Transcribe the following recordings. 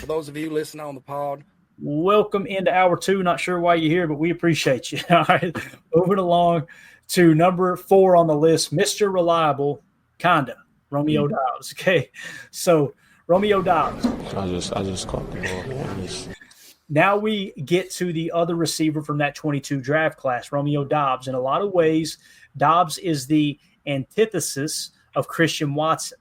for those of you listening on the pod. Welcome into hour 2. Not sure why you're here, but we appreciate you. All right, moving along to number 4 on the list, Mr. Reliable, kinda, Romeo Doubs. Okay, so Romeo Doubs. I just caught the ball. Now we get to the other receiver from that 22 draft class, Romeo Doubs. In a lot of ways, Doubs is the antithesis of Christian Watson.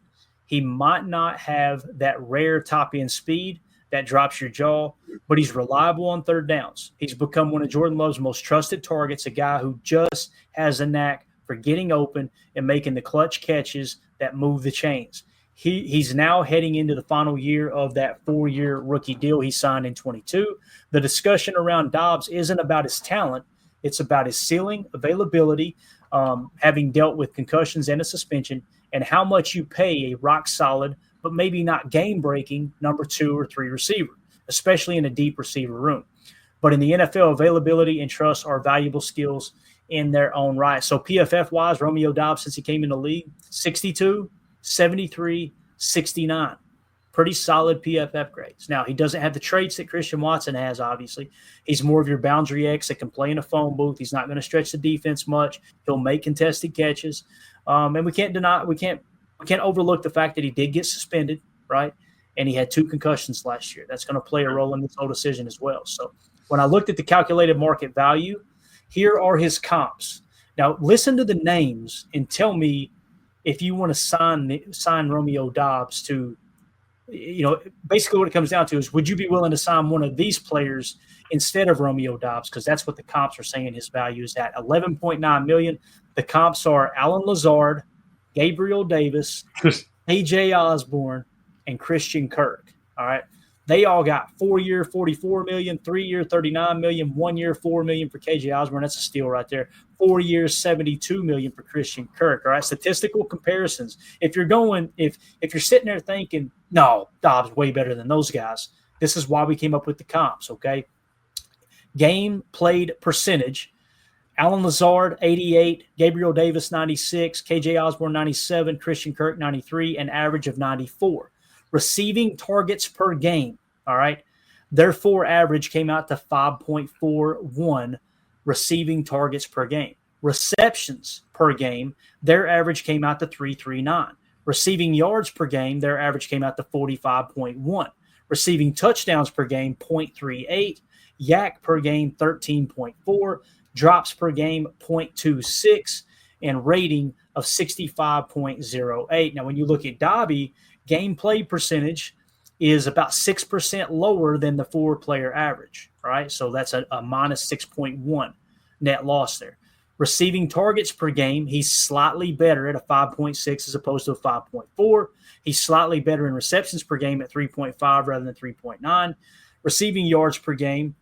He might not have that rare top-end speed that drops your jaw, but he's reliable on third downs. He's become one of Jordan Love's most trusted targets, a guy who just has a knack for getting open and making the clutch catches that move the chains. He's now heading into the final year of that 4-year rookie deal he signed in 22. The discussion around Doubs isn't about his talent. It's about his ceiling, availability, having dealt with concussions and a suspension, and how much you pay a rock-solid but maybe not game-breaking number 2 or 3 receiver, especially in a deep receiver room. But in the NFL, availability and trust are valuable skills in their own right. So PFF-wise, Romeo Doubs, since he came in the league, 62, 73, 69. Pretty solid PFF grades. Now, he doesn't have the traits that Christian Watson has, obviously. He's more of your boundary X that can play in a phone booth. He's not going to stretch the defense much. He'll make contested catches. And we can't overlook the fact that he did get suspended, right? And he had 2 concussions last year. That's going to play a role in this whole decision as well. So when I looked at the calculated market value, here are his comps. Now, listen to the names and tell me if you want to sign Romeo Doubs to, basically what it comes down to is, would you be willing to sign one of these players instead of Romeo Doubs? Because that's what the comps are saying his value is at, $11.9 million. The comps are Allen Lazard, Gabriel Davis, A.J. Osborne, and Christian Kirk. All right. They all got 4-year, $44 million, 3-year, $39 million, 1-year, $4 million for K.J. Osborne. That's a steal right there. 4 years, $72 million for Christian Kirk. All right. Statistical comparisons. If you're sitting there thinking, no, Doubs way better than those guys, this is why we came up with the comps. Okay. Game played percentage. Allen Lazard, 88, Gabriel Davis, 96, K.J. Osborne, 97, Christian Kirk, 93, an average of 94. Receiving targets per game, all right? Their 4 average came out to 5.41 receiving targets per game. Receptions per game, their average came out to 339. Receiving yards per game, their average came out to 45.1. Receiving touchdowns per game, 0.38. Yak per game, 13.4. Drops per game, 0.26, and rating of 65.08. Now, when you look at Dobby, game played percentage is about 6% lower than the 4-player average, right? So that's a minus 6.1 net loss there. Receiving targets per game, he's slightly better at a 5.6 as opposed to a 5.4. He's slightly better in receptions per game at 3.5 rather than 3.9. Receiving yards per game,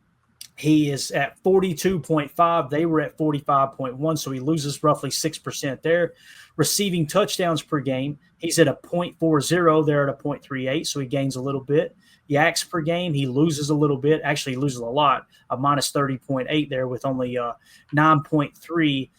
he is at 42.5. They were at 45.1, so he loses roughly 6% there. Receiving touchdowns per game, he's at a 0.40. They're at a 0.38, so he gains a little bit. Yaks per game, he loses a little bit. Actually, he loses a lot, a minus 30.8 there with only 9.3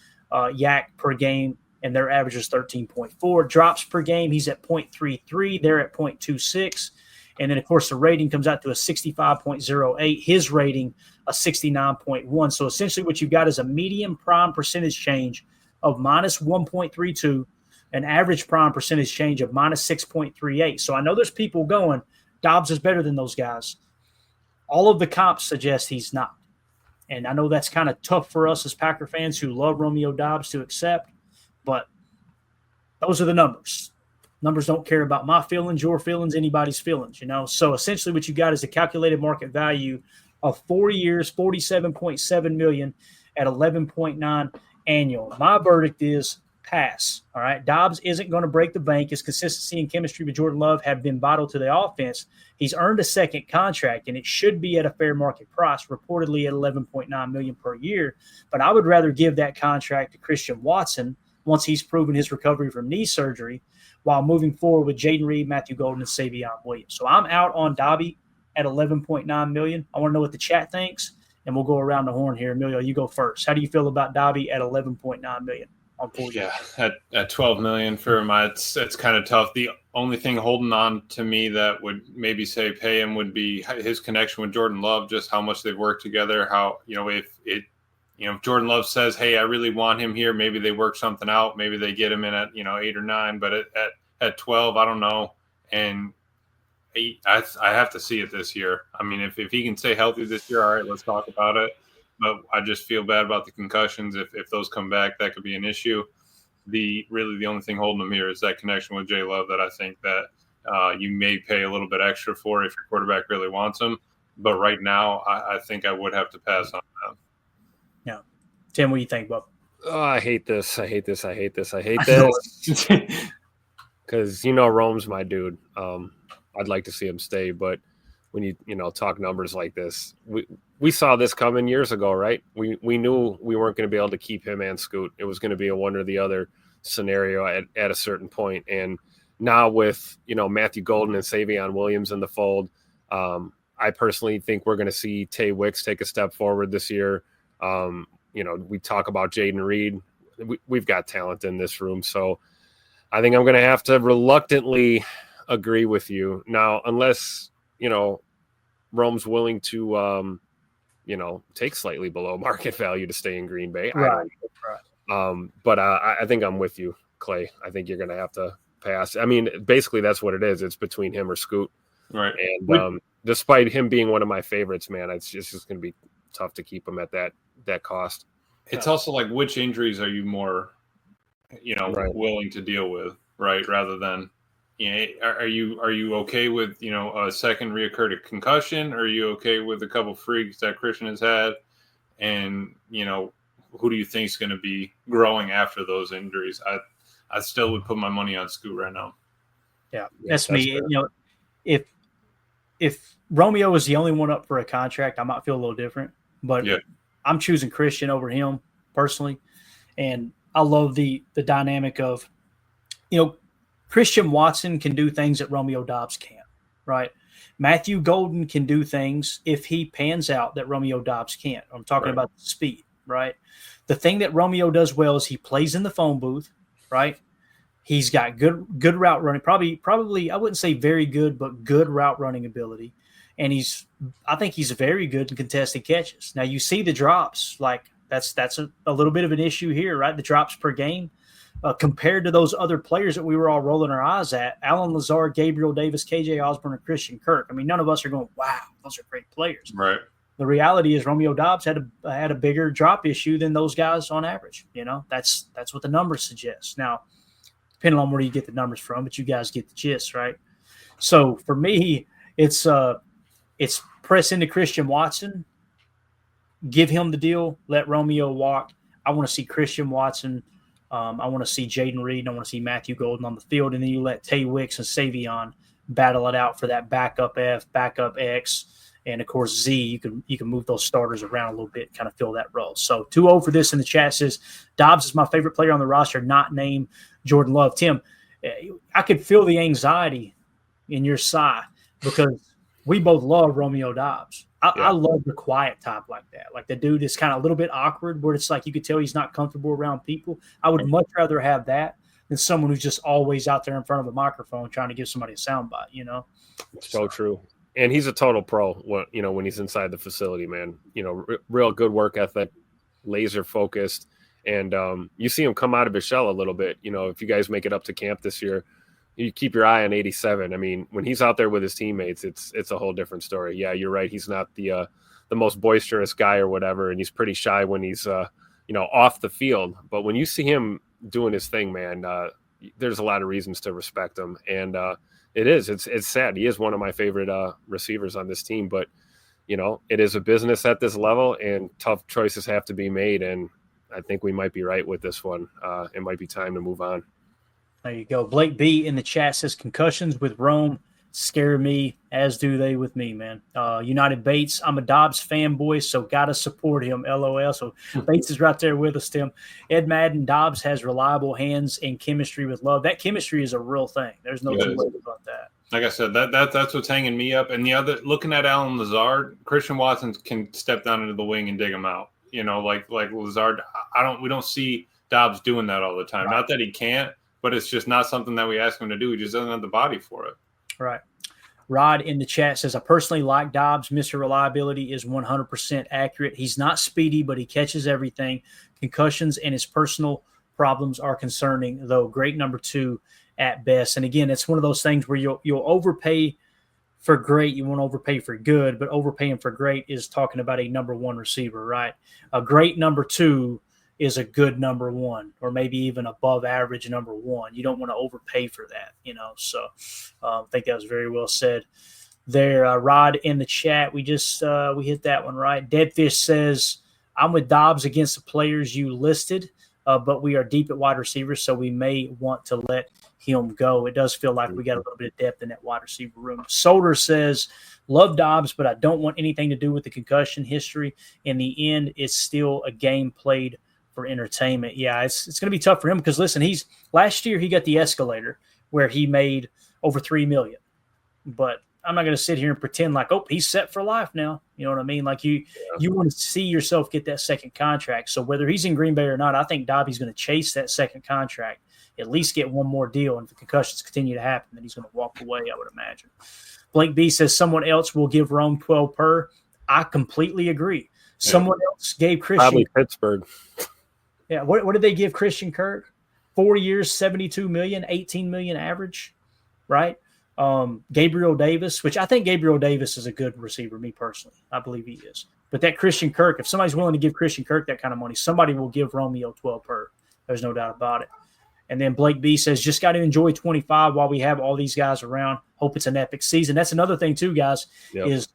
yak per game, and their average is 13.4. Drops per game, he's at 0.33. They're at 0.26. And then, of course, the rating comes out to a 65.08. His rating, a 69.1. So essentially what you've got is a median prime percentage change of minus 1.32, an average prime percentage change of minus 6.38. So I know there's people going, Doubs is better than those guys. All of the comps suggest he's not. And I know that's kind of tough for us as Packer fans who love Romeo Doubs to accept, but those are the numbers. Numbers don't care about my feelings, your feelings, anybody's feelings, So essentially what you got is a calculated market value of 4 years, $47.7 million at 11.9 annual. My verdict is pass. All right. Doubs isn't going to break the bank. His consistency and chemistry with Jordan Love have been vital to the offense. He's earned a second contract, and it should be at a fair market price, reportedly at $11.9 million per year. But I would rather give that contract to Christian Watson once he's proven his recovery from knee surgery, while moving forward with Jaden Reed, Matthew Golden, and Savion Williams. So I'm out on Dobby at $11.9 million. I want to know what the chat thinks, and we'll go around the horn here. Emilio, you go first. How do you feel about Dobby at $11.9 million on 4 years? Yeah, at $12 million for him, it's kind of tough. The only thing holding on to me that would maybe say pay him would be his connection with Jordan Love, just how much they've worked together. How, if Jordan Love says, hey, I really want him here, maybe they work something out. Maybe they get him in at, 8 or 9, but at 12, I don't know. And I have to see it this year. I mean, if he can stay healthy this year, all right, let's talk about it. But I just feel bad about the concussions. If those come back, that could be an issue. The only thing holding him here is that connection with Jay Love that I think that you may pay a little bit extra for if your quarterback really wants him. But right now, I think I would have to pass on that. Yeah. Tim, what do you think, Bob? Oh, I hate this. Because, Rome's my dude. I'd like to see him stay. But when you talk numbers like this, we saw this coming years ago, right? We knew we weren't going to be able to keep him and Scoot. It was going to be a one or the other scenario at a certain point. And now with, Matthew Golden and Savion Williams in the fold, I personally think we're going to see Tay Wicks take a step forward this year. We talk about Jaden Reed. We've got talent in this room. So I think I'm going to have to reluctantly agree with you. Now, unless, Rome's willing to, take slightly below market value to stay in Green Bay. Right. But I think I'm with you, Clay. I think you're going to have to pass. I mean, basically that's what it is. It's between him or Scoot. Right. And despite him being one of my favorites, man, it's just going to be tough to keep him at that cost. It's also like, which injuries are you more, right, willing to deal with, right? Rather than, are you okay with, a second reoccurred concussion? Are you okay with a couple freaks that Christian has had? And, who do you think is going to be growing after those injuries? I still would put my money on Scoot right now. Yeah, that's me. Fair. If Romeo was the only one up for a contract, I might feel a little different. But yeah, I'm choosing Christian over him personally. And I love the dynamic of, Christian Watson can do things that Romeo Doubs can't, right? Matthew Golden can do things if he pans out that Romeo Doubs can't. I'm talking about speed, right? The thing that Romeo does well is he plays in the phone booth, right? He's got good route running, probably I wouldn't say very good, but good route running ability. And I think he's very good in contested catches. Now you see the drops, like that's a little bit of an issue here, right? The drops per game. Compared to those other players that we were all rolling our eyes at, Allen Lazard, Gabriel Davis, KJ Osborne, and Christian Kirk. I mean, none of us are going, wow, those are great players. Right. The reality is Romeo Doubs had a bigger drop issue than those guys on average. That's what the numbers suggest. Now, depending on where you get the numbers from, but you guys get the gist, right? So for me, it's press into Christian Watson, give him the deal, let Romeo walk. I want to see Christian Watson. I want to see Jaden Reed. I want to see Matthew Golden on the field. And then you let Tay Wicks and Savion battle it out for that backup F, backup X, and, of course, Z. You can move those starters around a little bit, kind of fill that role. So 2-0 for this in the chat says, Doubs is my favorite player on the roster, not named Jordan Love. Tim, I could feel the anxiety in your sigh because we both love Romeo Doubs. I love the quiet type like that. Like the dude is kind of a little bit awkward where it's like you could tell he's not comfortable around people. I would much rather have that than someone who's just always out there in front of a microphone trying to give somebody a soundbite, So true. And he's a total pro when he's inside the facility, man. Real good work ethic, laser focused. And you see him come out of his shell a little bit. If you guys make it up to camp this year, you keep your eye on 87. I mean, when he's out there with his teammates, it's a whole different story. Yeah, you're right. He's not the most boisterous guy or whatever, and he's pretty shy when he's off the field. But when you see him doing his thing, man, there's a lot of reasons to respect him. And it's sad. He is one of my favorite receivers on this team. But it is a business at this level, and tough choices have to be made. And I think we might be right with this one. It might be time to move on. There you go. Blake B in the chat says concussions with Rome scare me, as do they with me, man. United Bates, I'm a Dobbs fanboy, so got to support him, LOL. So Bates is right there with us, Tim. Ed Madden, Dobbs has reliable hands and chemistry with Love. That chemistry is a real thing. There's no two ways about that. Like I said, that's what's hanging me up. And the other, looking at Allen Lazard, Christian Watson can step down into the wing and dig him out. Like Lazard, we don't see Dobbs doing that all the time. Right. Not that he can't, but it's just not something that we ask him to do. He just doesn't have the body for it. Right. Rod in the chat says, I personally like Dobbs. Mr. Reliability is 100% accurate. He's not speedy, but he catches everything. Concussions and his personal problems are concerning, though. Great number 2 at best. And again, it's one of those things where you'll overpay for great. You won't overpay for good, but overpaying for great is talking about a number 1 receiver, right? A great number 2 is a good number 1, or maybe even above average number 1. You don't want to overpay for that, So I think that was very well said there. Rod in the chat, we hit that one right. Deadfish says, I'm with Dobbs against the players you listed, but we are deep at wide receivers, so we may want to let him go. It does feel like we got a little bit of depth in that wide receiver room. Solder says, love Dobbs, but I don't want anything to do with the concussion history. In the end, it's still a game played for entertainment. Yeah, it's going to be tough for him because, listen, last year he got the escalator where he made over $3 million. But I'm not going to sit here and pretend like, oh, he's set for life now. You know what I mean? Like you want to see yourself get that second contract. So whether he's in Green Bay or not, I think Dobby's going to chase that second contract, at least get one more deal. And if the concussions continue to happen, then he's going to walk away, I would imagine. Blake B says someone else will give Rome 12 per. I completely agree. Someone else gave Christian. Probably Pittsburgh. Yeah. What did they give Christian Kirk? 4 years, $72 million, $18 million average, right? Gabriel Davis, which I think Gabriel Davis is a good receiver, me personally. I believe he is. But that Christian Kirk, if somebody's willing to give Christian Kirk that kind of money, somebody will give Romeo 12 per. There's no doubt about it. And then Blake B says, just got to enjoy 25 while we have all these guys around. Hope it's an epic season. That's another thing too, guys, is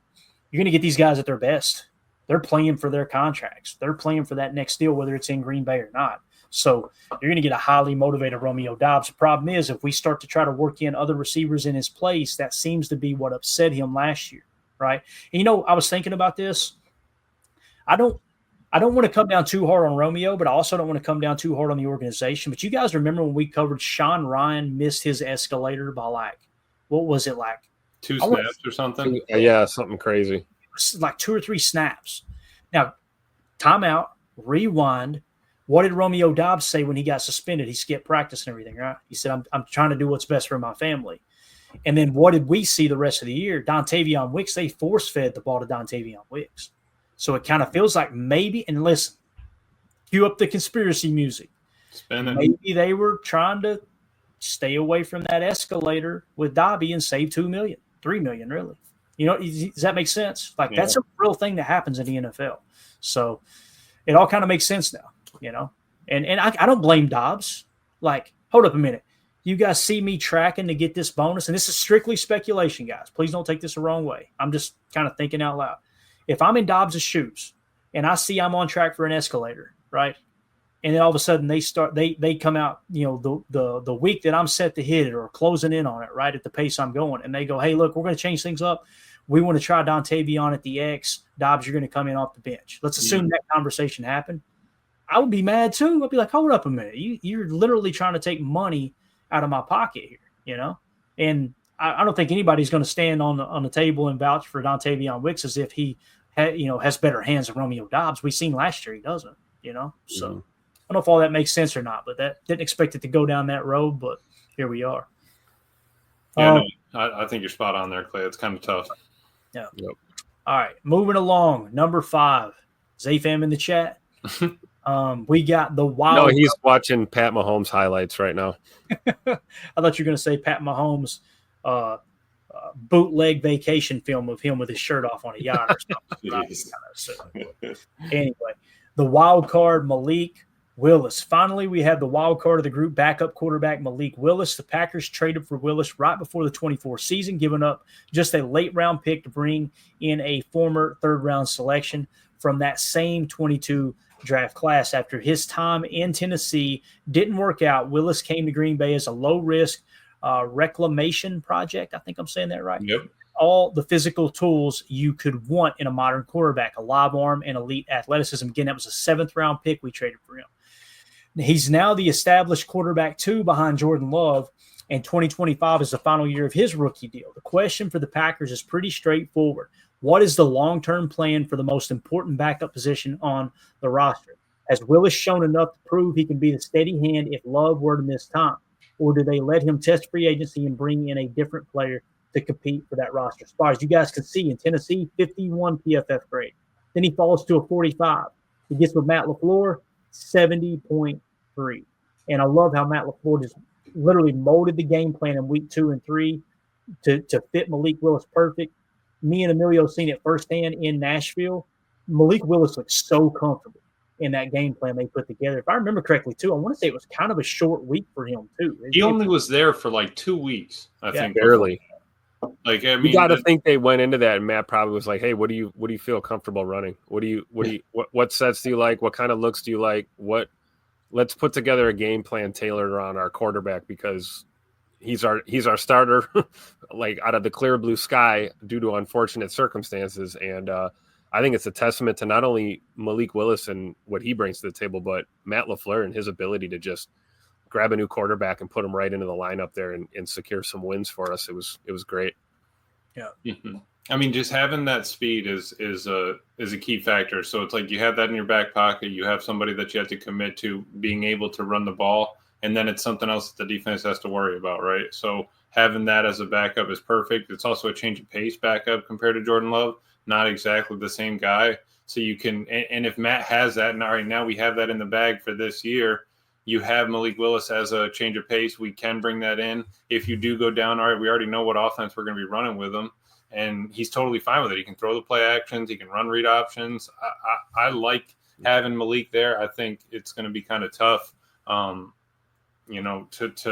you're going to get these guys at their best. They're playing for their contracts. They're playing for that next deal, whether it's in Green Bay or not. So you're going to get a highly motivated Romeo Dobbs. The problem is if we start to try to work in other receivers in his place, that seems to be what upset him last year, right? And, I was thinking about this. I don't want to come down too hard on Romeo, but I also don't want to come down too hard on the organization. But you guys remember when we covered Sean Ryan missed his escalator by what was it, 2 snaps or something? Yeah, something crazy. Like 2 or 3 snaps. Now, timeout, rewind. What did Romeo Dobbs say when he got suspended? He skipped practice and everything, right? He said, I'm trying to do what's best for my family. And then what did we see the rest of the year? Dontavion Wicks, they force-fed the ball to Dontavion Wicks. So it kind of feels like maybe, and listen, cue up the conspiracy music. Maybe they were trying to stay away from that escalator with Dobby and save $2 million, $3 million, really. Does that make sense? That's a real thing that happens in the NFL. So it all kind of makes sense now, And I don't blame Dobbs. Hold up a minute. You guys see me tracking to get this bonus, and this is strictly speculation, guys. Please don't take this the wrong way. I'm just kind of thinking out loud. If I'm in Dobbs' shoes and I see I'm on track for an escalator, right? And then all of a sudden they come out, the week that I'm set to hit it or closing in on it, right, at the pace I'm going, and they go, hey, look, we're going to change things up. We want to try Dontavion at the X. Dobbs, you're going to come in off the bench. Let's assume that conversation happened. I would be mad too. I'd be like, hold up a minute. You're literally trying to take money out of my pocket here, And I don't think anybody's going to stand on the table and vouch for Dontavion Wicks as if he has better hands than Romeo Dobbs. We've seen last year he doesn't, So I don't know if all that makes sense or not, but that didn't expect it to go down that road, but here we are. Yeah, I think you're spot on there, Clay. It's kind of tough. Yeah. Yep. All right, moving along. Number 5, Zafam in the chat. We got the wild. No, he's watching Pat Mahomes highlights right now. I thought you were going to say Pat Mahomes bootleg vacation film of him with his shirt off on a yacht or something. Anyway, the wild card, Malik Willis. Finally, we have the wild card of the group, backup quarterback Malik Willis. The Packers traded for Willis right before the 24 season, giving up just a late-round pick to bring in a former third-round selection from that same 22 draft class. After his time in Tennessee didn't work out, Willis came to Green Bay as a low-risk reclamation project. I think I'm saying that right. Yep. All the physical tools you could want in a modern quarterback, a live arm and elite athleticism. Again, that was a 7th-round pick we traded for him. He's now the established quarterback 2 behind Jordan Love, and 2025 is the final year of his rookie deal. The question for the Packers is pretty straightforward. What is the long-term plan for the most important backup position on the roster? Has Willis shown enough to prove he can be the steady hand if Love were to miss time? or do they let him test free agency and bring in a different player to compete for that roster spot? As you guys can see, in Tennessee, 51 PFF grade. Then he falls to a 45. He gets with Matt LaFleur, 70.3. And I love how Matt LaFleur just literally molded the game plan in week 2 and 3 to fit Malik Willis perfect. Me and Emilio seen it firsthand in Nashville. Malik Willis looked so comfortable in that game plan they put together. If I remember correctly, too, I want to say it was kind of a short week for him, too. He only was there for like 2 weeks, I think. Barely. Like, I mean, you got to think they went into that, and Matt probably was like, "Hey, what do you feel comfortable running? What sets do you like? What kind of looks do you like? Let's put together a game plan tailored around our quarterback because he's our starter, like out of the clear blue sky due to unfortunate circumstances." And I think it's a testament to not only Malik Willis and what he brings to the table, but Matt LaFleur and his ability to just grab a new quarterback and put him right into the lineup there and secure some wins for us. It was great. Yeah. Mm-hmm. I mean, just having that speed is a key factor. So it's like you have that in your back pocket. You have somebody that you have to commit to being able to run the ball, and then it's something else that the defense has to worry about, right? So having that as a backup is perfect. It's also a change of pace backup compared to Jordan Love. Not exactly the same guy. So you can, and if Matt has that, and all right, now we have that in the bag for this year. You have Malik Willis as a change of pace. We can bring that in. If you do go down, all right, we already know what offense we're going to be running with him. And he's totally fine with it. He can throw the play actions. He can run read options. I like having Malik there. I think it's going to be kind of tough, to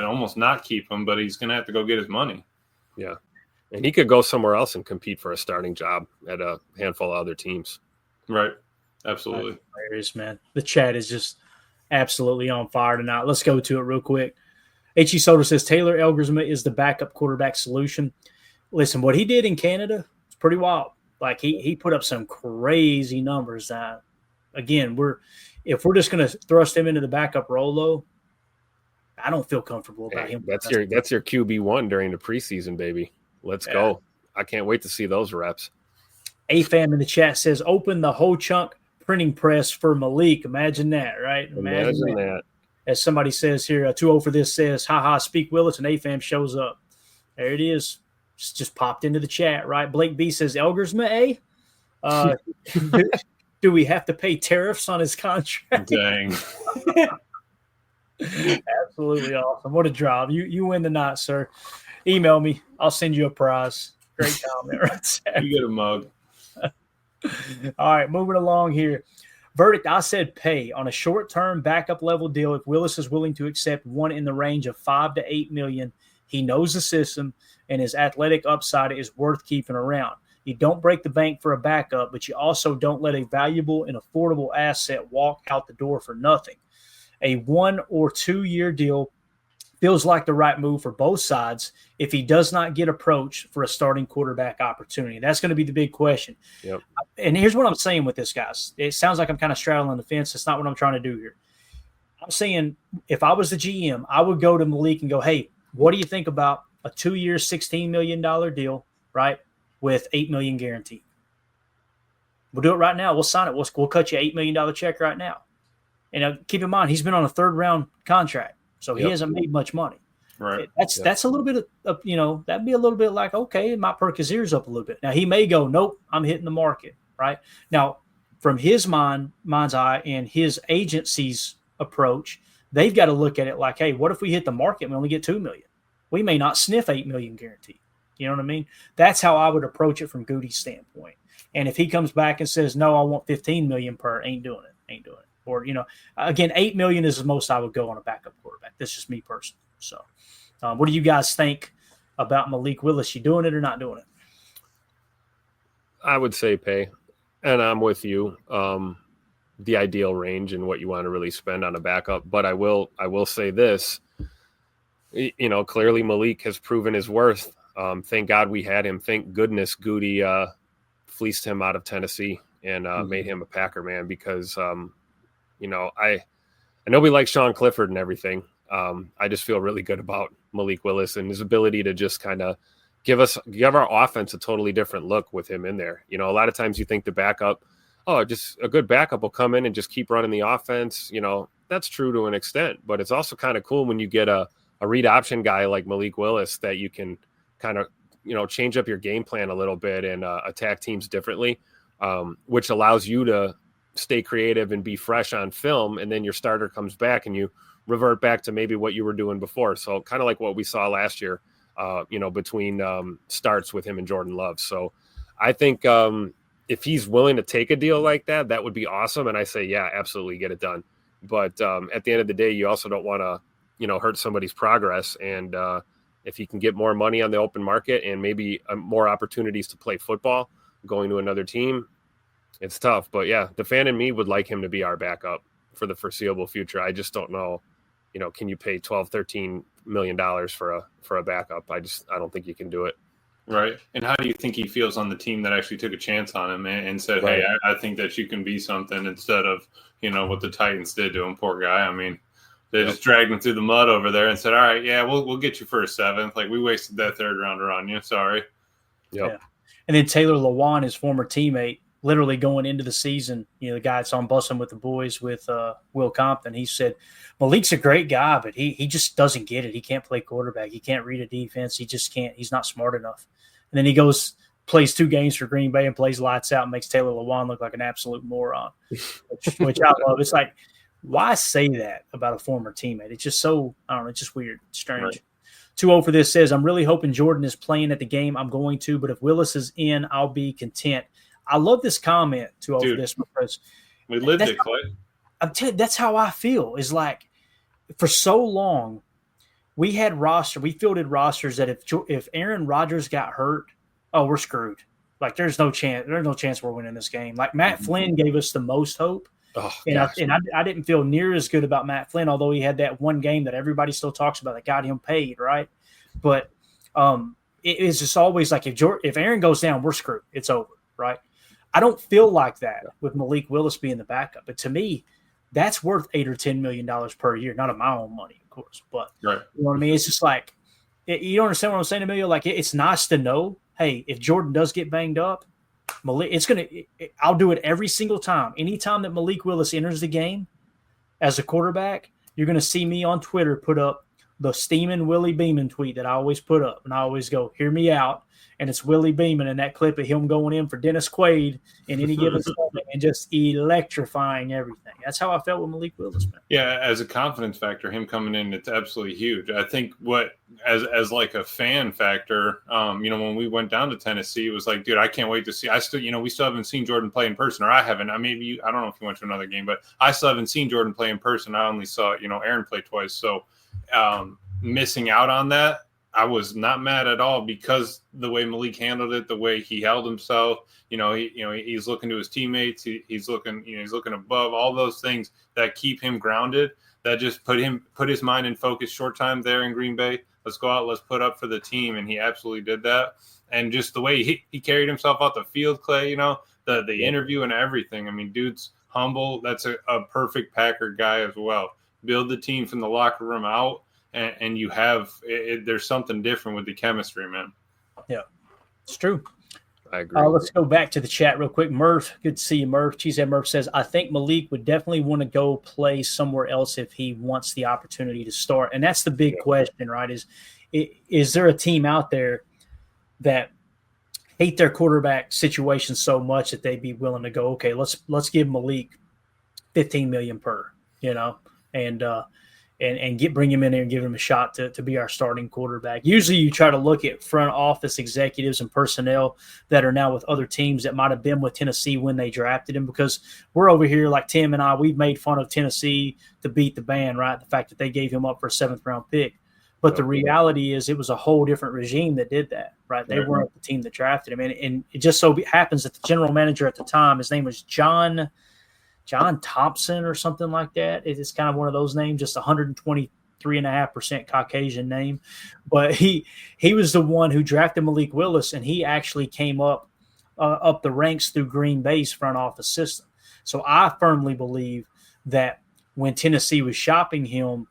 almost not keep him, but he's going to have to go get his money. Yeah. And he could go somewhere else and compete for a starting job at a handful of other teams. Right. Absolutely. Hilarious, man. The chat is just absolutely on fire tonight. Let's go to it real quick. H.E. Soder says Taylor Elgersma is the backup quarterback solution. Listen, what he did in Canada is pretty wild. Like he put up some crazy numbers. Again, if we're just going to thrust him into the backup role, though, I don't feel comfortable about him. That's your QB1 during the preseason, baby. Let's go. I can't wait to see those reps. AFAM in the chat says open the whole chunk printing press for Malik. Imagine that, right? Imagine that. As somebody says here, 2-0 for this says, haha, speak Willis, and AFAM shows up. There it is. Just popped into the chat, right? Blake B says, Elgersma, do we have to pay tariffs on his contract? Dang. Absolutely awesome. What a job. You win the night, sir. Email me. I'll send you a prize. Great comment right there. You get a mug. All right, moving along here. Verdict, I said pay on a short-term backup level deal if Willis is willing to accept one in the range of $5 to $8 million. He knows the system, and his athletic upside is worth keeping around. You don't break the bank for a backup, but you also don't let a valuable and affordable asset walk out the door for nothing. A 1 or 2 year deal feels like the right move for both sides if he does not get approached for a starting quarterback opportunity. That's going to be the big question. Yep. And here's what I'm saying with this, guys. It sounds like I'm kind of straddling the fence. That's not what I'm trying to do here. I'm saying if I was the GM, I would go to Malik and go, hey, what do you think about a 2 year, $16 million deal, right, with $8 million guaranteed? We'll do it right now. We'll sign it. We'll cut you an $8 million check right now. And keep in mind, he's been on a third-round contract, so he hasn't made much money. Right. That's a little bit of that'd be a little bit like, okay, it might perk his ears up a little bit. Now, he may go, nope, I'm hitting the market, right? Now, from his mind's eye and his agency's approach, they've got to look at it like, hey, what if we hit the market and we only get $2 million? We may not sniff $8 million guaranteed. You know what I mean? That's how I would approach it from Goody's standpoint. And if he comes back and says, no, I want $15 million per, ain't doing it. Or, again, $8 million is the most I would go on a backup quarterback. That's just me personally. So what do you guys think about Malik Willis? You doing it or not doing it? I would say pay. And I'm with you. The ideal range and what you want to really spend on a backup. But I will say this, clearly Malik has proven his worth. Thank God we had him. Thank goodness Goody fleeced him out of Tennessee and made him a Packer, man, because I know we like Sean Clifford and everything. I just feel really good about Malik Willis and his ability to just kind of give our offense a totally different look with him in there. A lot of times you think the backup, just a good backup will come in and just keep running the offense. That's true to an extent, but it's also kind of cool when you get a a read option guy like Malik Willis that you can kind of, change up your game plan a little bit and attack teams differently, which allows you to stay creative and be fresh on film. And then your starter comes back and you revert back to maybe what you were doing before. So kind of like what we saw last year, between starts with him and Jordan Love. So I think if he's willing to take a deal like that, that would be awesome. And I say, yeah, absolutely, get it done. But at the end of the day, you also don't want to, hurt somebody's progress. And if you can get more money on the open market and maybe more opportunities to play football going to another team, it's tough. But yeah, the fan in me would like him to be our backup for the foreseeable future. I just don't know, can you pay $12-13 million for a backup? I don't think you can do it. Right. And how do you think he feels on the team that actually took a chance on him and said, Right. hey, I think that you can be something, instead of, what the Titans did to him, poor guy. I mean, they just dragged him through the mud over there and said, all right, yeah, we'll get you for a 7th. Like, we wasted that 3rd rounder on you. Sorry. Yep. Yeah. And then Taylor Lewan, his former teammate, literally going into the season, the guy that's on Bussing with the Boys with Will Compton, he said, Malik's a great guy, but he just doesn't get it. He can't play quarterback. He can't read a defense. He just can't. He's not smart enough. And then he goes, plays 2 games for Green Bay and plays lights out and makes Taylor Lewan look like an absolute moron, which I love. It's like, why say that about a former teammate? It's just so, I don't know, it's just weird, strange. Right. 2-0 for this says, I'm really hoping Jordan is playing at the game I'm going to, but if Willis is in, I'll be content. I love this comment, 2-0 for this, because We lived it, Clay. I'm telling you, that's how I feel. Is like, for so long, we fielded rosters that if Aaron Rodgers got hurt, oh, we're screwed. Like, there's no chance we're winning this game. Like, Matt Flynn gave us the most hope. Oh, I didn't feel near as good about Matt Flynn, although he had that one game that everybody still talks about that got him paid, right? But it's just always like, if Aaron goes down, we're screwed. It's over, right? I don't feel like that with Malik Willis being the backup. But to me, that's worth $8 or $10 million per year, not of my own money, of course. But Right. you know what I mean? It's just like, you don't understand what I'm saying, Emilio? Like, it's nice to know, hey, if Jordan does get banged up, I'll do it every single time. Anytime that Malik Willis enters the game as a quarterback, you're going to see me on Twitter put up the steaming Willie Beeman tweet that I always put up. And I always go, hear me out. And it's Willie Beeman and that clip of him going in for Dennis Quaid in any given Sunday and just electrifying everything. That's how I felt with Malik Willis, man. Yeah, as a confidence factor, him coming in, it's absolutely huge. I think as like a fan factor, when we went down to Tennessee, it was like, dude, I can't wait to see. We still haven't seen Jordan play in person, or I haven't. I don't know if you went to another game, but I still haven't seen Jordan play in person. I only saw, Aaron play twice. So missing out on that, I was not mad at all, because the way Malik handled it, the way he held himself, he's looking to his teammates, he's looking above, all those things that keep him grounded, that just put his mind in focus. Short time there in Green Bay, let's go out, let's put up for the team, and he absolutely did that. And just the way he carried himself out the field, Clay, the interview and everything. I mean, dude's humble. That's a perfect Packer guy as well. Build the team from the locker room out. And you have there's something different with the chemistry, man. Yeah, it's true. I agree. Let's go back to the chat real quick. Murph, good to see you, Murph. Cheesehead Murph says, I think Malik would definitely want to go play somewhere else if he wants the opportunity to start. And that's the big question, right? Is there a team out there that hate their quarterback situation so much that they'd be willing to go, okay, let's give Malik $15 million per, and bring him in there and give him a shot to be our starting quarterback. Usually you try to look at front office executives and personnel that are now with other teams that might have been with Tennessee when they drafted him, because we're over here like Tim and I, we've made fun of Tennessee to beat the band, right? The fact that they gave him up for a 7th-round pick. But the reality is it was a whole different regime that did that, right? They weren't the team that drafted him. And it just so happens that the general manager at the time, his name was John Thompson or something like that. It's kind of one of those names, just 123.5% Caucasian name. But he was the one who drafted Malik Willis, and he actually came up the ranks through Green Bay's front office system. So I firmly believe that when Tennessee was shopping him,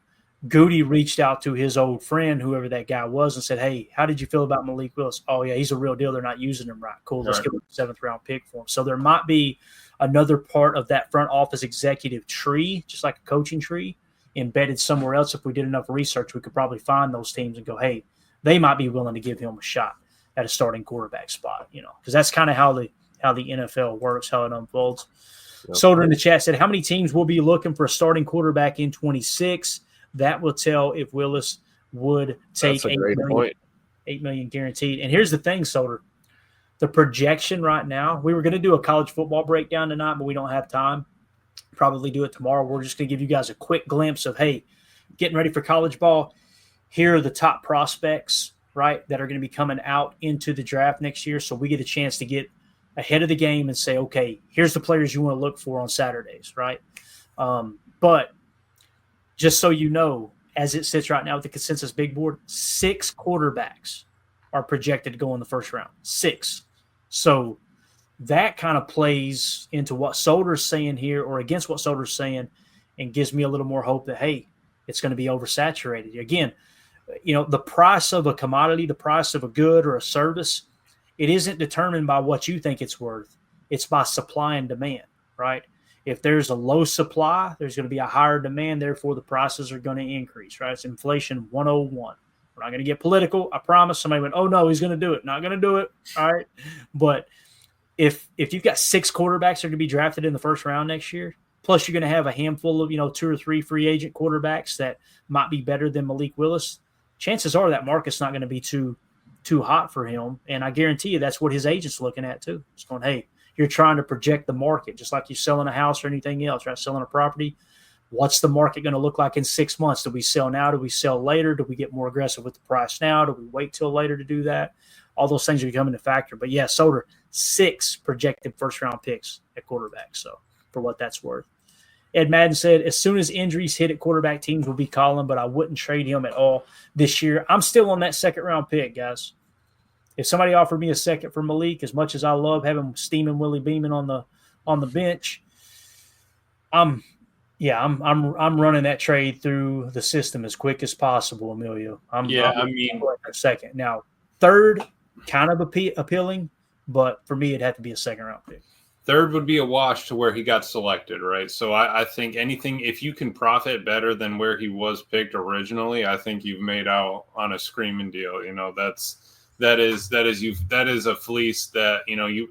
Goody reached out to his old friend, whoever that guy was, and said, hey, how did you feel about Malik Willis? Oh, yeah, he's a real deal. They're not using him right. Cool, let's give him a 7th-round pick for him. So there might be another part of that front office executive tree, just like a coaching tree, embedded somewhere else. If we did enough research, we could probably find those teams and go, hey, they might be willing to give him a shot at a starting quarterback spot, because that's kind of how the NFL works, how it unfolds. Yep. Soder in the chat said, how many teams will be looking for a starting quarterback in 26? That will tell if Willis would take $8 million guaranteed. And here's the thing, Soder. The projection right now, we were going to do a college football breakdown tonight, but we don't have time. Probably do it tomorrow. We're just going to give you guys a quick glimpse of, hey, getting ready for college ball. Here are the top prospects, right, that are going to be coming out into the draft next year. So we get a chance to get ahead of the game and say, okay, here's the players you want to look for on Saturdays, right? But just so you know, as it sits right now with the consensus big board, 6 quarterbacks are projected to go in the first round. 6. So that kind of plays into what Soder's saying here, or against what Soder's saying, and gives me a little more hope that, hey, it's going to be oversaturated. Again, the price of a commodity, the price of a good or a service, it isn't determined by what you think it's worth. It's by supply and demand, right? If there's a low supply, there's going to be a higher demand. Therefore, the prices are going to increase, right? It's inflation 101. We're not going to get political. I promise. Somebody went, oh, no, he's going to do it. Not going to do it, all right? But if you've got 6 quarterbacks that are going to be drafted in the first round next year, plus you're going to have a handful of, 2 or 3 free agent quarterbacks that might be better than Malik Willis, chances are that market's not going to be too hot for him. And I guarantee you that's what his agent's looking at too. It's going, hey, you're trying to project the market, just like you're selling a house or anything else, right? Selling a property. What's the market going to look like in 6 months? Do we sell now? Do we sell later? Do we get more aggressive with the price now? Do we wait till later to do that? All those things are becoming a factor. But yeah, Soder, 6 projected first-round picks at quarterback. So for what that's worth. Ed Madden said, as soon as injuries hit at quarterback, teams will be calling, but I wouldn't trade him at all this year. I'm still on that second-round pick, guys. If somebody offered me a second for Malik, as much as I love having steaming Willie Beeman on the bench, I'm running that trade through the system as quick as possible, Emilio. I'm a second. Now, third, kind of appealing, but for me, it'd have to be a second-round pick. Third would be a wash to where he got selected, right? So I think anything, if you can profit better than where he was picked originally, I think you've made out on a screaming deal. That is a fleece that,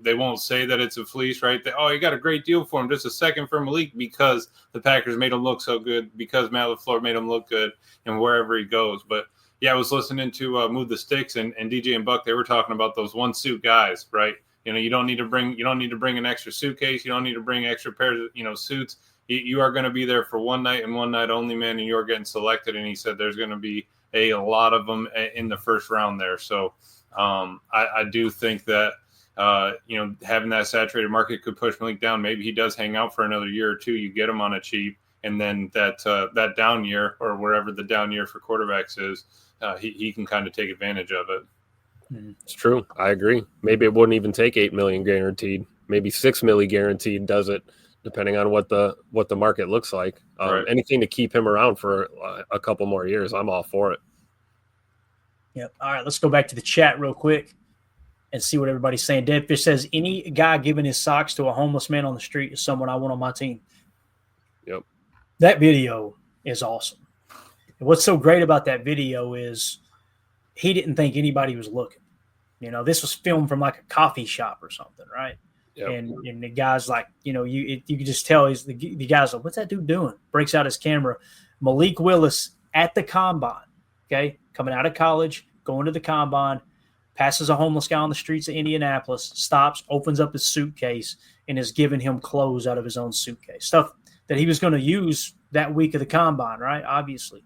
they won't say that it's a fleece, right? You got a great deal for him, just a second for Malik because the Packers made him look so good, because Matt LaFleur made him look good, and wherever he goes. But yeah, I was listening to Move the Sticks and DJ and Buck. They were talking about those one suit guys, right? You don't need to bring an extra suitcase. You don't need to bring extra pairs of, suits. You are going to be there for one night and one night only, man, and you're getting selected. And he said there's going to be a lot of them in the first round there. So I do think that, having that saturated market could push Malik down. Maybe he does hang out for another year or two. You get him on a cheap, and then that down year, or wherever the down year for quarterbacks is, he can kind of take advantage of it. It's true. I agree. Maybe it wouldn't even take $8 million guaranteed. Maybe $6 million guaranteed does it, depending on what the market looks like. Right. Anything to keep him around for a couple more years, I'm all for it. Yep. All right, let's go back to the chat real quick and see what everybody's saying. Deadfish says, any guy giving his socks to a homeless man on the street is someone I want on my team. Yep. That video is awesome. And what's so great about that video is he didn't think anybody was looking. This was filmed from like a coffee shop or something, right? Yep. And the guy's like, you could just tell the guy's like, what's that dude doing? Breaks out his camera. Malik Willis at the combine, okay, coming out of college, going to the combine, passes a homeless guy on the streets of Indianapolis, stops, opens up his suitcase, and is giving him clothes out of his own suitcase. Stuff that he was going to use that week of the combine, right? Obviously.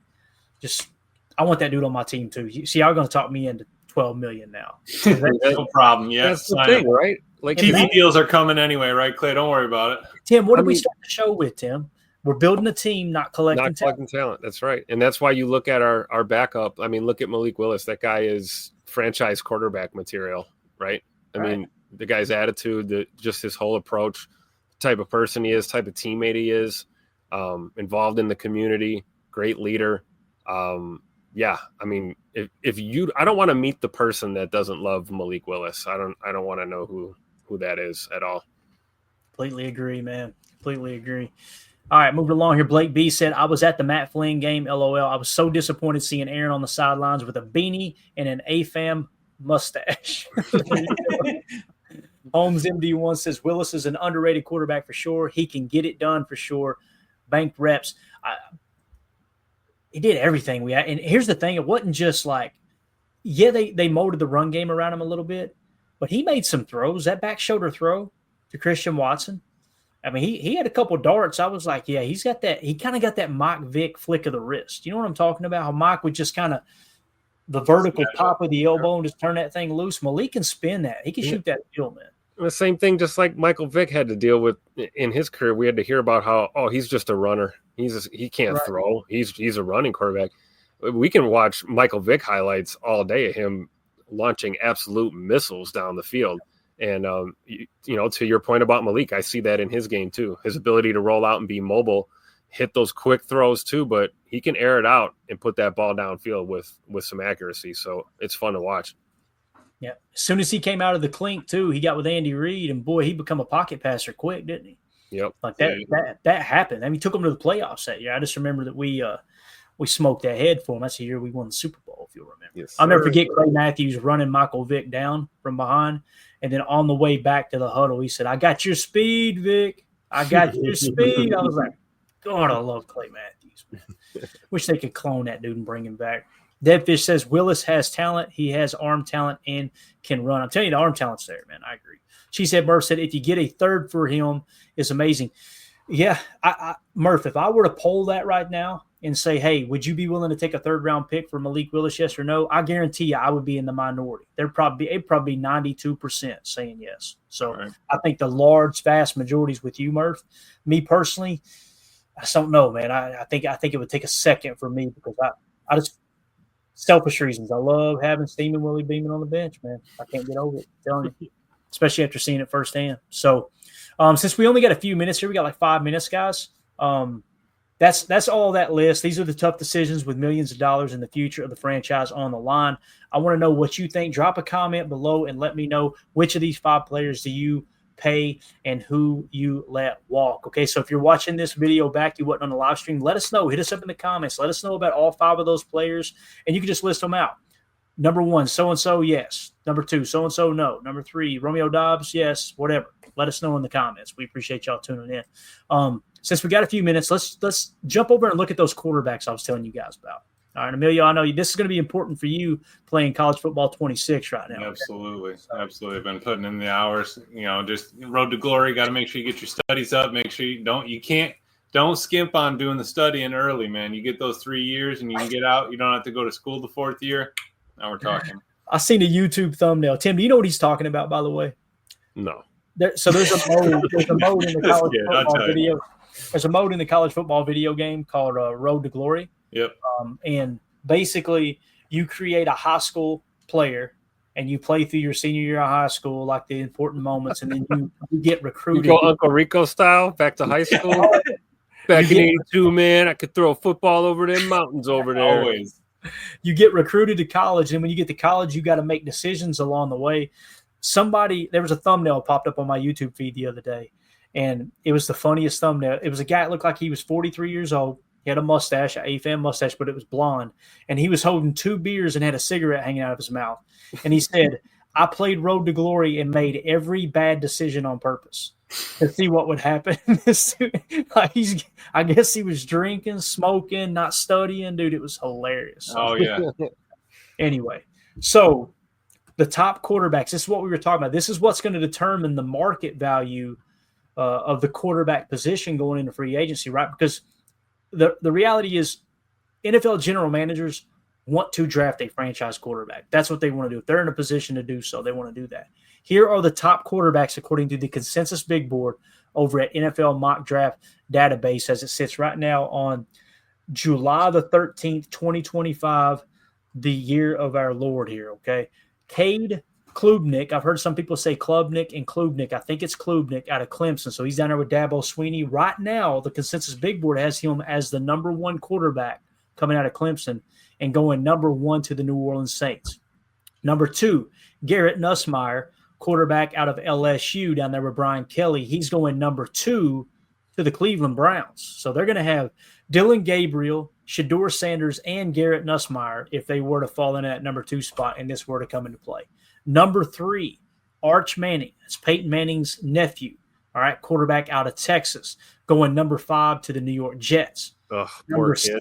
I want that dude on my team too. See, y'all going to talk me into $12 million now. That's no problem. Yeah, that's the thing, right? Like TV deals are coming anyway, right, Clay? Don't worry about it. Tim, what did we start the show with, Tim? We're building a team, not collecting talent. That's right. And that's why you look at our backup. I mean, look at Malik Willis. That guy is franchise quarterback material, right? I mean, the guy's attitude, just his whole approach, type of person he is, type of teammate he is, involved in the community, great leader. Yeah, I mean, if you, I don't want to meet the person that doesn't love Malik Willis. I don't want to know who that is at all. Completely agree, man. Completely agree. All right, moving along here. Blake B said, I was at the Matt Flynn game, LOL. I was so disappointed seeing Aaron on the sidelines with a beanie and an AFAM mustache. Holmes MD1 says, Willis is an underrated quarterback for sure. He can get it done for sure. Bank reps. He did everything we had. And here's the thing. It wasn't just like, yeah, they molded the run game around him a little bit, but he made some throws. That back shoulder throw to Christian Watson, I mean, he had a couple darts. I was like, yeah, he's got that. He kind of got that Mike Vick flick of the wrist. You know what I'm talking about? How Mike would just kind of the vertical pop of the elbow and just turn that thing loose. Malik can spin that. He can shoot that field, man. The same thing, just like Michael Vick had to deal with in his career. We had to hear about how, he's just a runner. He can't throw. He's a running quarterback. We can watch Michael Vick highlights all day of him launching absolute missiles down the field. And, to your point about Malik, I see that in his game too. His ability to roll out and be mobile, hit those quick throws too, but he can air it out and put that ball downfield with some accuracy. So it's fun to watch. Yeah. As soon as he came out of the clink too, he got with Andy Reid, and boy, he become a pocket passer quick, didn't he? Yep. Like that happened. I mean, he took him to the playoffs that year. I just remember that we smoked that head for him. That's the year we won the Super Bowl, if you'll remember. Yes, I'll never forget Clay Matthews running Michael Vick down from behind. And then on the way back to the huddle, he said, I got your speed, Vic. I got your speed. I was like, God, I love Clay Matthews, man. Wish they could clone that dude and bring him back. Deadfish says Willis has talent. He has arm talent and can run. I'm telling you, the arm talent's there, man. I agree. She said, Murph said, if you get a third for him, it's amazing. Yeah, Murph, if I were to poll that right now and say, hey, would you be willing to take a third-round pick for Malik Willis, yes or no? I guarantee you I would be in the minority. It'd probably be 92% saying yes. So right. I think the large, vast majority is with you, Murph. Me personally, I just don't know, man. I think it would take a second for me because I just selfish reasons. I love having Steamin' Willie Beeman on the bench, man. I can't get over it. I'm telling you, especially after seeing it firsthand. So since we only got a few minutes here, we got like 5 minutes, guys. That's all that list. These are the tough decisions with millions of dollars in the future of the franchise on the line. I want to know what you think. Drop a comment below and let me know which of these 5 players do you pay and who you let walk. Okay, so if you're watching this video back, you wasn't on the live stream, let us know. Hit us up in the comments. Let us know about all 5 of those players, and you can just list them out. Number 1, so-and-so, yes. Number 2, so-and-so, no. Number 3, Romeo Doubs, yes, whatever. Let us know in the comments. We appreciate y'all tuning in. Since we got a few minutes, let's jump over and look at those quarterbacks I was telling you guys about. All right, Emilio, I know this is going to be important for you playing college football 26 right now. Absolutely. Okay? Absolutely. I've been putting in the hours, just road to glory. Got to make sure you get your studies up. Make sure don't skimp on doing the studying early, man. You get those 3 years and you can get out. You don't have to go to school the 4th year. Now we're talking. I seen a YouTube thumbnail. Tim, do you know what he's talking about, by the way? No. There's a mode. There's a mode in the college football video. There's a mode in the college football video game called Road to Glory. Yep. And basically, you create a high school player, and you play through your senior year of high school, like the important moments, and then you get recruited. You go Uncle Rico style, back to high school. Back in '82, man, I could throw a football over them mountains over there. Always. You get recruited to college, and when you get to college, you got to make decisions along the way. There was a thumbnail popped up on my YouTube feed the other day, and it was the funniest thumbnail. It was a guy that looked like he was 43 years old. He had a mustache, an AFAM mustache, but it was blonde. And he was holding 2 beers and had a cigarette hanging out of his mouth. And he said, I played Road to Glory and made every bad decision on purpose to see what would happen. I guess he was drinking, smoking, not studying. Dude, it was hilarious. Oh, yeah. Anyway, so the top quarterbacks, this is what we were talking about. This is what's going to determine the market value of the quarterback position going into free agency, right? Because the reality is NFL general managers want to draft a franchise quarterback. That's what they want to do. If they're in a position to do so, they want to do that. Here are the top quarterbacks according to the Consensus Big Board over at NFL Mock Draft Database as it sits right now on July the 13th, 2025, the year of our Lord here, okay? Cade Klubnik. I've heard some people say Klubnik and Klubnik. I think it's Klubnik out of Clemson. So he's down there with Dabo Swinney. Right now, the Consensus Big Board has him as the number 1 quarterback coming out of Clemson and going number 1 to the New Orleans Saints. Number 2, Garrett Nussmeier, quarterback out of LSU down there with Brian Kelly. He's going number 2 to the Cleveland Browns. So they're going to have Dylan Gabriel, Shedeur Sanders, and Garrett Nussmeier if they were to fall in at number 2 spot and this were to come into play. Number 3, Arch Manning. That's Peyton Manning's nephew. All right, quarterback out of Texas, going number 5 to the New York Jets. Ugh, poor kid.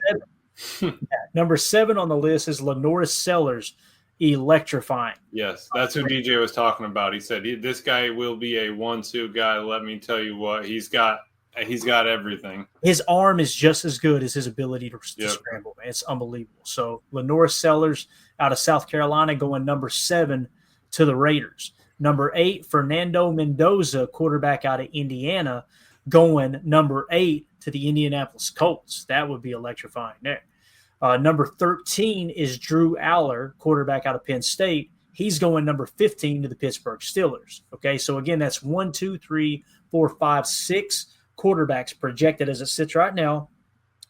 Number 7 on the list is Lenoris Sellers, electrifying. Yes, that's who DJ was talking about. He said this guy will be a 1-2 guy. Let me tell you what, he's got everything. His arm is just as good as his ability to scramble, man. It's unbelievable. So Lenoris Sellers out of South Carolina going number 7 to the Raiders. Number 8, Fernando Mendoza, quarterback out of Indiana, going number 8 to the Indianapolis Colts. That would be electrifying there. Number 13 is Drew Aller, quarterback out of Penn State. He's going number 15 to the Pittsburgh Steelers. Okay, so again, that's 1, 2, 3, 4, 5, 6 quarterbacks projected as it sits right now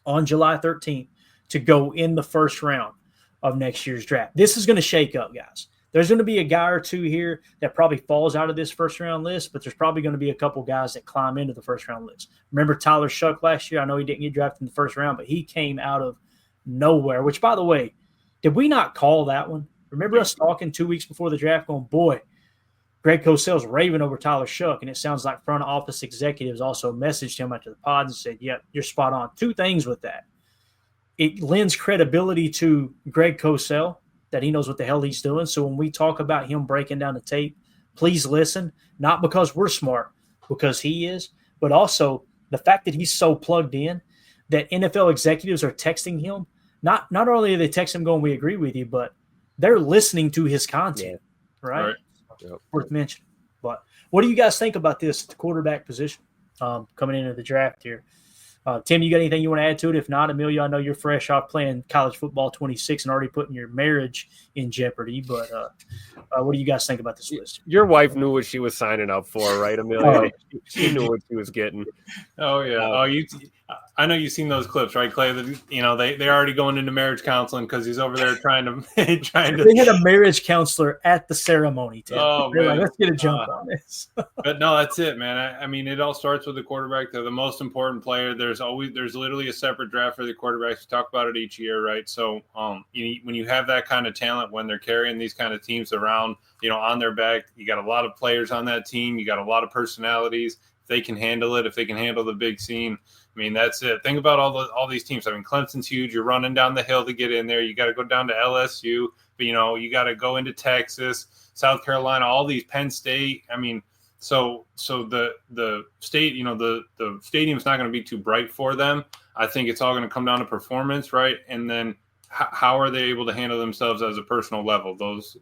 on July 13th to go in the first round of next year's draft. This is going to shake up, guys. There's going to be a guy or two here that probably falls out of this first-round list, but there's probably going to be a couple guys that climb into the first-round list. Remember Tyler Shuck last year? I know he didn't get drafted in the first round, but he came out of nowhere, which, by the way, did we not call that one? Remember us talking 2 weeks before the draft going, boy, Greg Cosell's raving over Tyler Shuck, and it sounds like front office executives also messaged him after the pod and said, yep, you're spot on. 2 things with that. It lends credibility to Greg Cosell, that he knows what the hell he's doing. So when we talk about him breaking down the tape, please listen, not because we're smart, because he is, but also the fact that he's so plugged in that NFL executives are texting him. Not only are they texting him going, we agree with you, but they're listening to his content, right? Yep. Worth mentioning. But what do you guys think about this at the quarterback position coming into the draft here? Tim, you got anything you want to add to it? If not, Emilio, I know you're fresh off playing college football 26 and already putting your marriage in jeopardy. But what do you guys think about this list? Your wife knew what she was signing up for, right, Emilio? She knew what she was getting. Oh yeah. I know you've seen those clips, right, Clay? They're already going into marriage counseling because he's over there trying to. They had a marriage counselor at the ceremony, Tim. Oh They're man, like, let's get a jump on this. But no, that's it, man. I mean, it all starts with the quarterback. They're the most important player. There's literally a separate draft for the quarterbacks. We talk about it each year, right? So, when you have that kind of talent, when they're carrying these kind of teams around, on their back, you got a lot of players on that team. You got a lot of personalities. If they can handle it, if they can handle the big scene, I mean, that's it. Think about all these teams. I mean, Clemson's huge. You're running down the hill to get in there. You got to go down to LSU, but you got to go into Texas, South Carolina, all these, Penn State. I mean, so the state, the stadium's not going to be too bright for them. I think it's all going to come down to performance, right? And then how are they able to handle themselves as a personal level? Those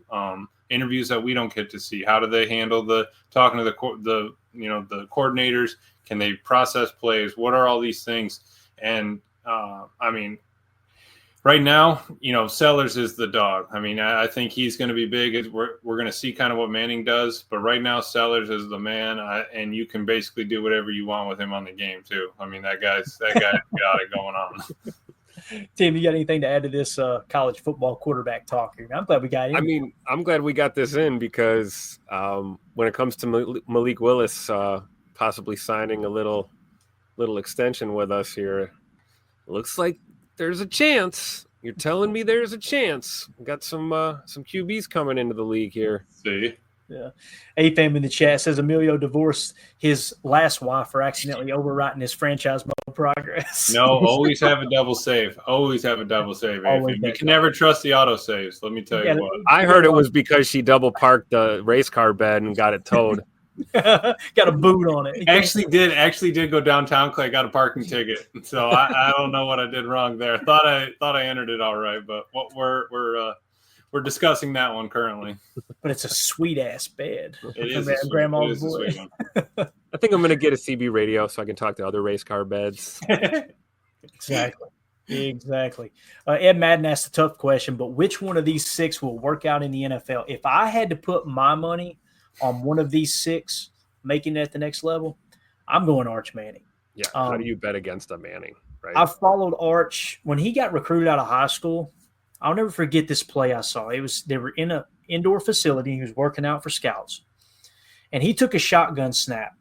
interviews that we don't get to see. How do they handle talking to the coordinators? Can they process plays? What are all these things? And I mean, right now, Sellers is the dog. I mean, I think he's going to be big. We're going to see kind of what Manning does, but right now Sellers is the man, and you can basically do whatever you want with him on the game too. I mean, that guy's got it going on. Tim, you got anything to add to this college football quarterback talk here? I'm glad we got it. I mean, I'm glad we got this in because when it comes to Malik Willis possibly signing a little extension with us here, it looks like there's a chance. You're telling me there's a chance. We got some QBs coming into the league here. See? Yeah. AFAM in the chat says Emilio divorced his last wife for accidentally overwriting his franchise mode progress. No, always have a double save. Always have a double save. You can never trust the auto saves. Let me tell you what. I heard it was because she double parked the race car bed and got it towed. Got a boot on it. Actually did go downtown. Clay got a parking ticket, so I don't know what I did wrong there. Thought I entered it all right, but what we're discussing that one currently. But it's a sweet ass bed. It is grandma's boy. I think I'm gonna get a CB radio so I can talk to other race car beds. Exactly. Ed Madden asked a tough question, but which one of these 6 will work out in the NFL? If I had to put my money on one of these 6 making it at the next level, I'm going Arch Manning. Yeah. How do you bet against a Manning? Right. I followed Arch when he got recruited out of high school. I'll never forget this play I saw. They were in an indoor facility. He was working out for scouts, and he took a shotgun snap.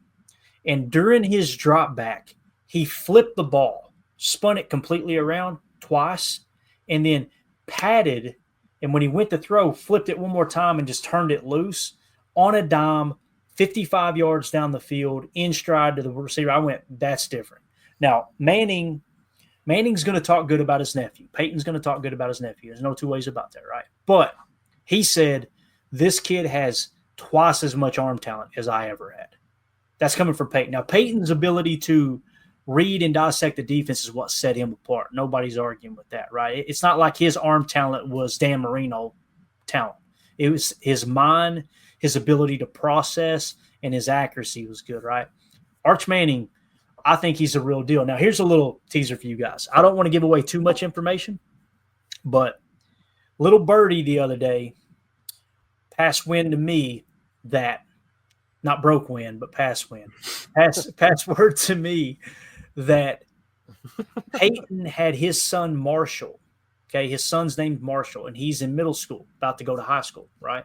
And during his drop back, he flipped the ball, spun it completely around twice, and then patted. And when he went to throw, flipped it one more time and just turned it loose on a dime, 55 yards down the field, in stride to the receiver. I went, that's different. Now, Manning's going to talk good about his nephew. Peyton's going to talk good about his nephew. There's no two ways about that, right? But he said, this kid has twice as much arm talent as I ever had. That's coming from Peyton. Now, Peyton's ability to read and dissect the defense is what set him apart. Nobody's arguing with that, right? It's not like his arm talent was Dan Marino talent. It was his mind, his ability to process, and his accuracy was good, right? Arch Manning, I think he's a real deal. Now, here's a little teaser for you guys. I don't want to give away too much information, but little birdie the other day passed wind to me that not broke wind, but pass wind. Pass word to me that Peyton had his son Marshall. Okay, his son's named Marshall, and he's in middle school, about to go to high school, right?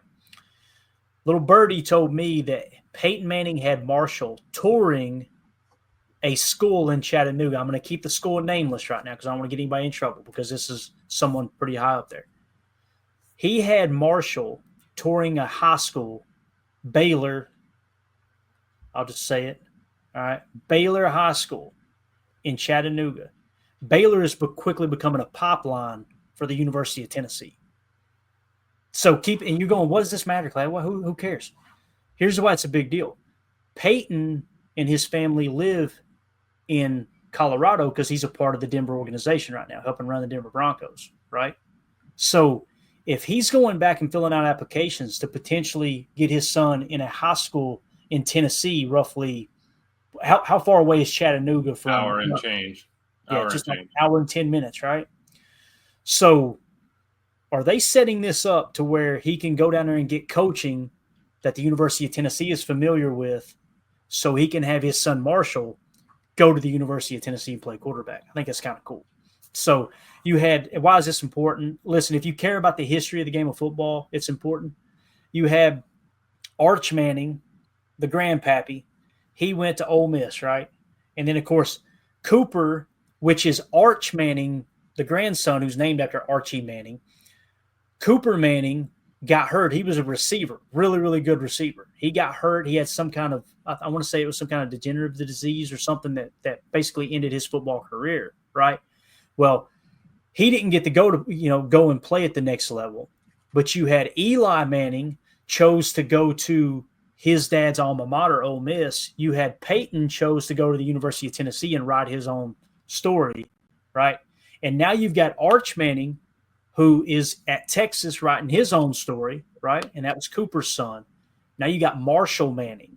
Little birdie told me that Peyton Manning had Marshall touring a school in Chattanooga. I'm going to keep the school nameless right now because I don't want to get anybody in trouble because this is someone pretty high up there. He had Marshall touring a high school, Baylor. I'll just say it. All right. Baylor High School in Chattanooga. Baylor is quickly becoming a pipeline for the University of Tennessee. So and you're going, what does this matter, Clay? Well, who cares? Here's why it's a big deal. Peyton and his family live in Colorado because he's a part of the Denver organization right now, helping run the Denver Broncos, right? So if he's going back and filling out applications to potentially get his son in a high school in Tennessee, roughly, how far away is Chattanooga from? Hour and change. Just like an hour and 10 minutes, right? So are they setting this up to where he can go down there and get coaching that the University of Tennessee is familiar with so he can have his son Marshall go to the University of Tennessee and play quarterback? I think that's kind of cool. So why is this important? Listen, if you care about the history of the game of football, it's important. You had Arch Manning, the grandpappy. He went to Ole Miss, right? And then, of course, Cooper, which is Arch Manning, the grandson who's named after Archie Manning. Cooper Manning got hurt. He was a receiver, really, really good receiver. He got hurt. He had some kind of, I want to say it was some kind of degenerative disease or something that basically ended his football career, right? Well, he didn't get to go and play at the next level. But you had Eli Manning chose to go to his dad's alma mater, Ole Miss. You had Peyton chose to go to the University of Tennessee and write his own story, right? And now you've got Arch Manning, who is at Texas writing his own story, right? And that was Cooper's son. Now you got Marshall Manning,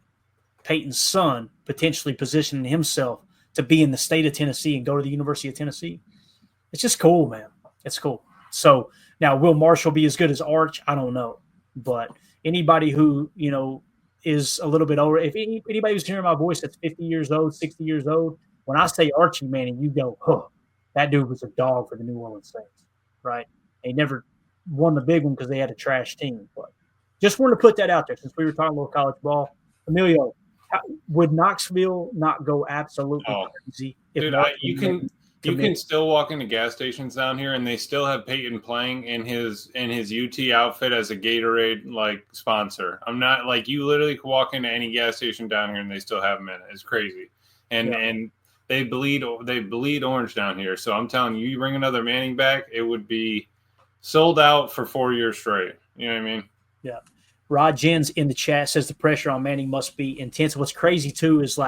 Peyton's son, potentially positioning himself to be in the state of Tennessee and go to the University of Tennessee. It's just cool, man. It's cool. So now, will Marshall be as good as Arch? I don't know. But anybody who, is a little bit older, if anybody who's hearing my voice that's 50 years old, 60 years old, when I say Archie Manning, you go, huh, that dude was a dog for the New Orleans Saints, right? They never won the big one because they had a trash team. But just wanted to put that out there since we were talking about college ball. Emilio, would Knoxville not go absolutely crazy? Dude, you can still walk into gas stations down here, and they still have Peyton playing in his UT outfit as a Gatorade sponsor. I'm not you literally can walk into any gas station down here, and they still have him in it. It's crazy, and they bleed orange down here. So I'm telling you, you bring another Manning back, it would be sold out for 4 years straight. You know what I mean? Yeah. Rod Jens in the chat says the pressure on Manning must be intense. What's crazy too is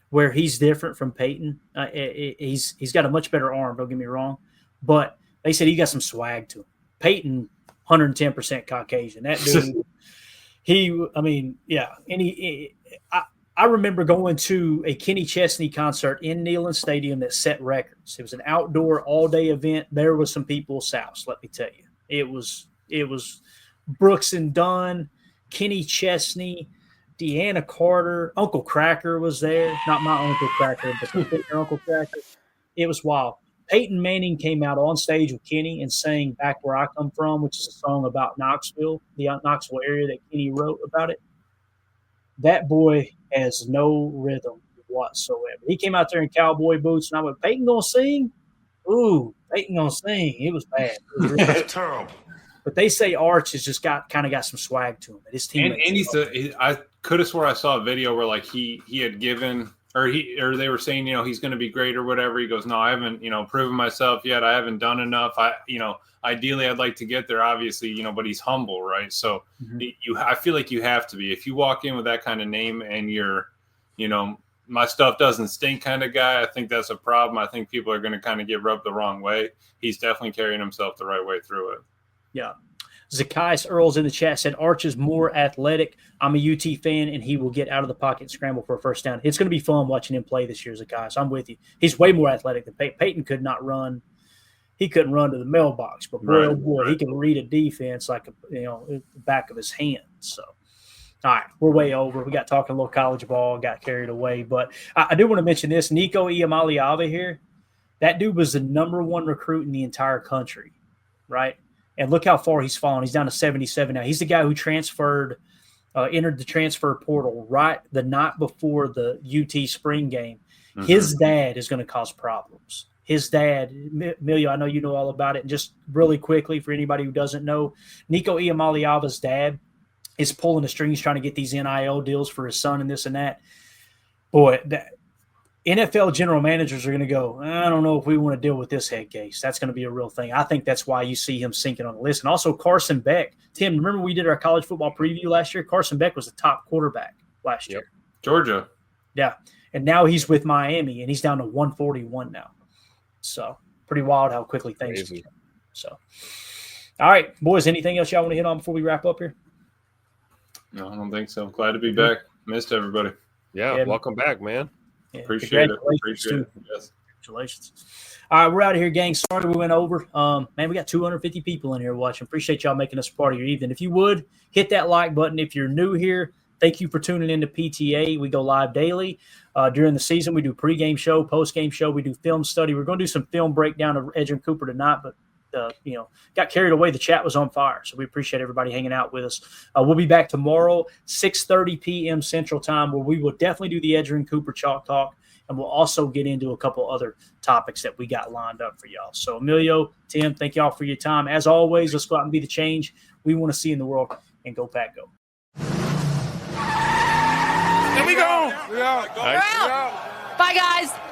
where he's different from Peyton. He's got a much better arm, don't get me wrong. But they said he got some swag to him. Peyton, 110% Caucasian. That dude, I remember going to a Kenny Chesney concert in Neyland Stadium that set records. It was an outdoor all-day event. There was some people soused, let me tell you. It was Brooks and Dunn, Kenny Chesney, Deanna Carter, Uncle Cracker was there. Not my Uncle Cracker, but their Uncle Cracker. It was wild. Peyton Manning came out on stage with Kenny and sang Back Where I Come From, which is a song about Knoxville, the Knoxville area that Kenny wrote about it. That boy has no rhythm whatsoever. He came out there in cowboy boots, and I went, Peyton gonna sing? Ooh, Peyton gonna sing. It was bad. It was really Terrible. But they say Arch has just got some swag to him. His team, and I could have swore I saw a video where like he had given or they were saying, you know, he's going to be great or whatever. He goes, no, I haven't, you know, proven myself yet. I haven't done enough. Ideally I'd like to get there, obviously, you know, but he's humble, right? So I feel like you have to be. If you walk in with that kind of name and you're, you know, my stuff doesn't stink kind of guy, I think that's a problem. I think people are going to kind of get rubbed the wrong way. He's definitely carrying himself the right way through it. Yeah. Zacchaeus Earls in the chat said Arch is more athletic. I'm a UT fan, and he will get out of the pocket and scramble for a first down. It's going to be fun watching him play this year, Zacchaeus. I'm with you. He's way more athletic than Peyton. Peyton could not run. He couldn't run to the mailbox, but boy, oh boy, he can read a defense like the back of his hand. So, all right, we're way over. We got talking a little college ball, got carried away. But I do want to mention this. Nico Iamaleava here, that dude was the #1 recruit in the entire country, right? And look how far he's fallen. He's down to 77 now. He's the guy who entered the transfer portal right the night before the UT spring game. Mm-hmm. His dad is going to cause problems. His dad, Emilio, I know you know all about it. And just really quickly, for anybody who doesn't know, Nico Iamaleava's dad is pulling the strings trying to get these NIL deals for his son and this and that. Boy, NFL general managers are going to go, I don't know if we want to deal with this head case. That's going to be a real thing. I think that's why you see him sinking on the list. And also Carson Beck. Tim, remember we did our college football preview last year? Carson Beck was the top quarterback last year. Georgia. Yeah. And now he's with Miami, and he's down to 141 now. So pretty wild how quickly things change. So, all right, boys, anything else y'all want to hit on before we wrap up here? No, I don't think so. Glad to be back. Missed everybody. Yeah, welcome back, man. Yeah, Appreciate it. Yes. Congratulations. All right, we're out of here, gang. Sorry we went over. Man, we got 250 people in here watching. Appreciate y'all making us part of your evening. If you would, hit that like button. If you're new here, thank you for tuning in to PTA. We go live daily. During the season, we do pregame show, postgame show. We do film study. We're going to do some film breakdown of Edgerrin Cooper tonight, but got carried away. The chat was on fire, so we appreciate everybody hanging out with us. We'll be back tomorrow, 6:30 p.m. Central Time, where we will definitely do the Edgerrin Cooper Chalk Talk, and we'll also get into a couple other topics that we got lined up for y'all. So, Emilio, Tim, thank y'all for your time. As always, let's go out and be the change we want to see in the world, and go Pack Go. Here we go. We're out. Bye, guys.